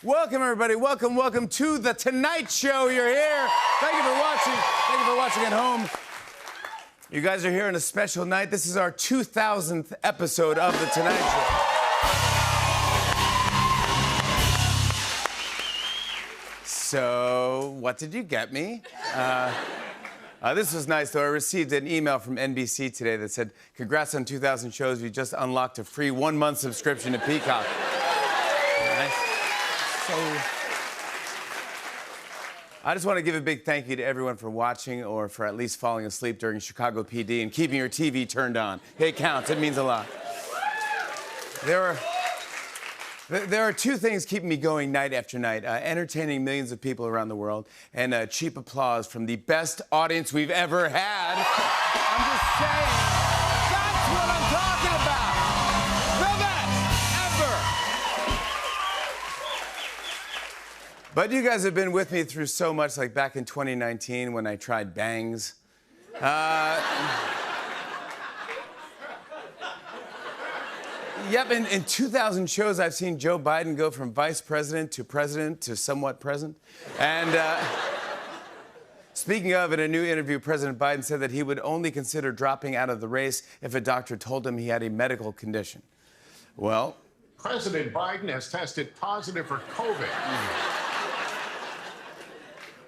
Welcome, everybody. Welcome to The Tonight Show. You're here. Thank you for watching. Thank you for watching at home. You guys are here on a special night. This is our 2000th episode of The Tonight Show. So, what did you get me? This was nice, though. I received an email from NBC today that said, congrats on 2,000 shows. You just unlocked a free 1-month subscription to Peacock. Nice. So, I just want to give a big thank you to everyone for watching or for at least falling asleep during Chicago PD and keeping your TV turned on. It counts. It means a lot. There are two things keeping me going night after night. Entertaining millions of people around the world and cheap applause from the best audience we've ever had. I'm just saying, that's what I'm talking about. The best ever. But you guys have been with me through so much, like back in 2019 when I tried bangs. Yep, in 2,000 shows, I've seen Joe Biden go from vice president to somewhat present. And speaking of, in a new interview, President Biden said that he would only consider dropping out of the race if a doctor told him he had a medical condition. Well, President Biden has tested positive for COVID.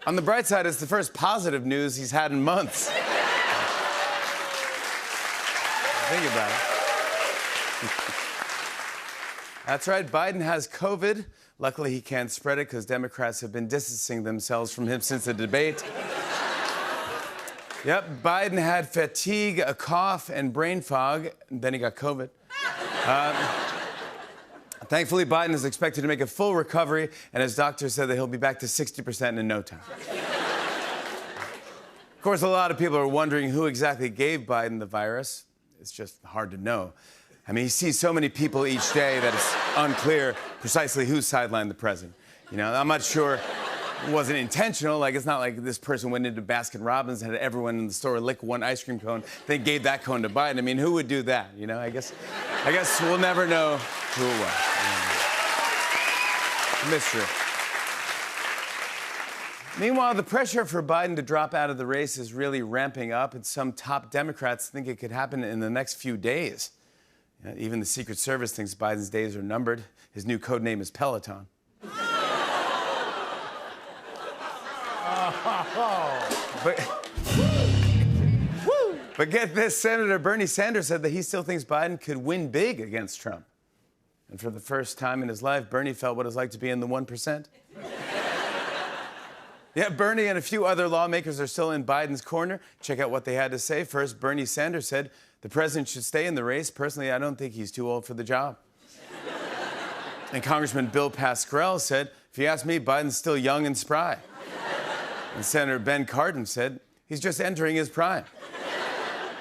On the bright side, it's the first positive news he's had in months. Think about it. That's right, Biden has COVID. Luckily, he can't spread it because Democrats have been distancing themselves from him since the debate. Yep, Biden had fatigue, a cough, and brain fog, and then he got COVID. Thankfully, Biden is expected to make a full recovery, and his doctor said that he'll be back to 60% in no time. Of course, a lot of people are wondering who exactly gave Biden the virus. It's just hard to know. I mean, he sees so many people each day that it's unclear precisely who sidelined the president. You know, I'm not sure it wasn't intentional. Like, it's not like this person went into Baskin-Robbins and had everyone in the store lick one ice cream cone, then gave that cone to Biden. I mean, who would do that? You know, I guess we'll never know who it was. Mystery. Meanwhile, the pressure for Biden to drop out of the race is really ramping up, and some top Democrats think it could happen in the next few days. Even the Secret Service thinks Biden's days are numbered. His new code name is Peloton. But get this, Senator Bernie Sanders said that he still thinks Biden could win big against Trump. And for the first time in his life, Bernie felt what it's like to be in the 1%. Yeah, Bernie and a few other lawmakers are still in Biden's corner. Check out what they had to say. First, Bernie Sanders said, the president should stay in the race. Personally, I don't think he's too old for the job. And Congressman Bill Pascrell said, if you ask me, Biden's still young and spry. And Senator Ben Cardin said, he's just entering his prime.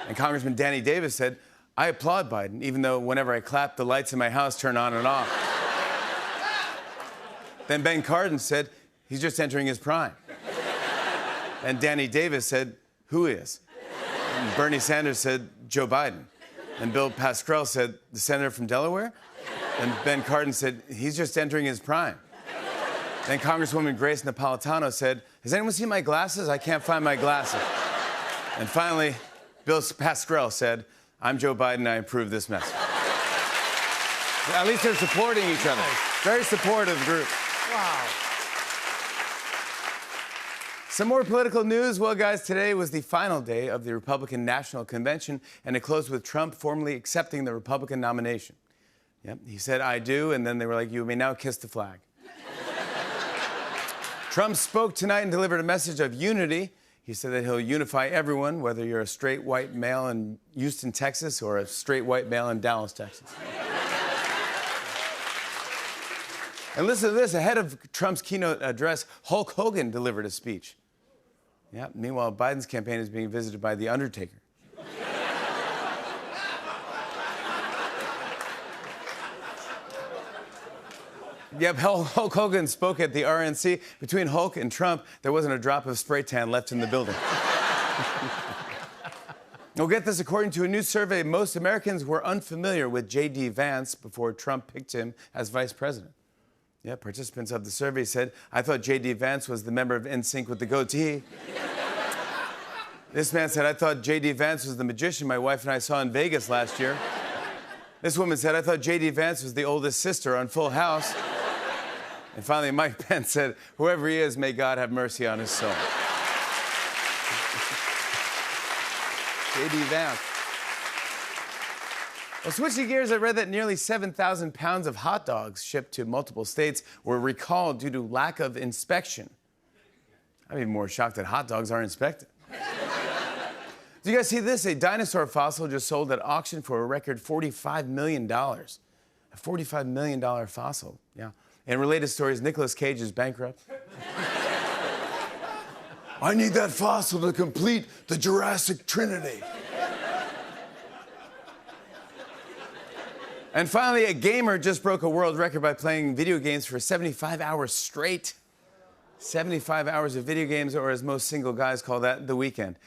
And Congressman Danny Davis said, I applaud Biden, even though whenever I clap, the lights in my house turn on and off. Then Ben Cardin said, he's just entering his prime. And Danny Davis said, who is? And Bernie Sanders said, Joe Biden. And Bill Pascrell said, the senator from Delaware? And Ben Cardin said, he's just entering his prime. Then Congresswoman Grace Napolitano said, has anyone seen my glasses? I can't find my glasses. And finally, Bill Pascrell said, I'm Joe Biden, I approve this message. At least they're supporting each other. Very supportive group. Wow. Some more political news. Well, guys, today was the final day of the Republican National Convention, and it closed with Trump formally accepting the Republican nomination. Yep, he said, I do, and then they were like, you may now kiss the flag. Trump spoke tonight and delivered a message of unity. He said that he'll unify everyone, whether you're a straight white male in Houston, Texas, or a straight white male in Dallas, Texas. And listen to this. Ahead of Trump's keynote address, Hulk Hogan delivered a speech. Yeah, meanwhile, Biden's campaign is being visited by The Undertaker. Yep, Hulk Hogan spoke at the RNC. Between Hulk and Trump, there wasn't a drop of spray tan left in the building. Well, get this. According to a new survey, most Americans were unfamiliar with J.D. Vance before Trump picked him as vice president. Yeah, participants of the survey said, I thought J.D. Vance was the member of NSYNC with the goatee. This man said, I thought J.D. Vance was the magician my wife and I saw in Vegas last year. This woman said, I thought J.D. Vance was the oldest sister on Full House. And finally, Mike Pence said, whoever he is, may God have mercy on his soul. J.D. Vance. Well, switching gears, I read that nearly 7,000 pounds of hot dogs shipped to multiple states were recalled due to lack of inspection. I'm even more shocked that hot dogs aren't inspected. Do you guys see this? A dinosaur fossil just sold at auction for a record $45 million. A $45 million fossil, yeah. In related stories, Nicolas Cage is bankrupt. I need that fossil to complete the Jurassic Trinity. And finally, a gamer just broke a world record by playing video games for 75 hours straight. 75 hours of video games, or as most single guys call that, the weekend.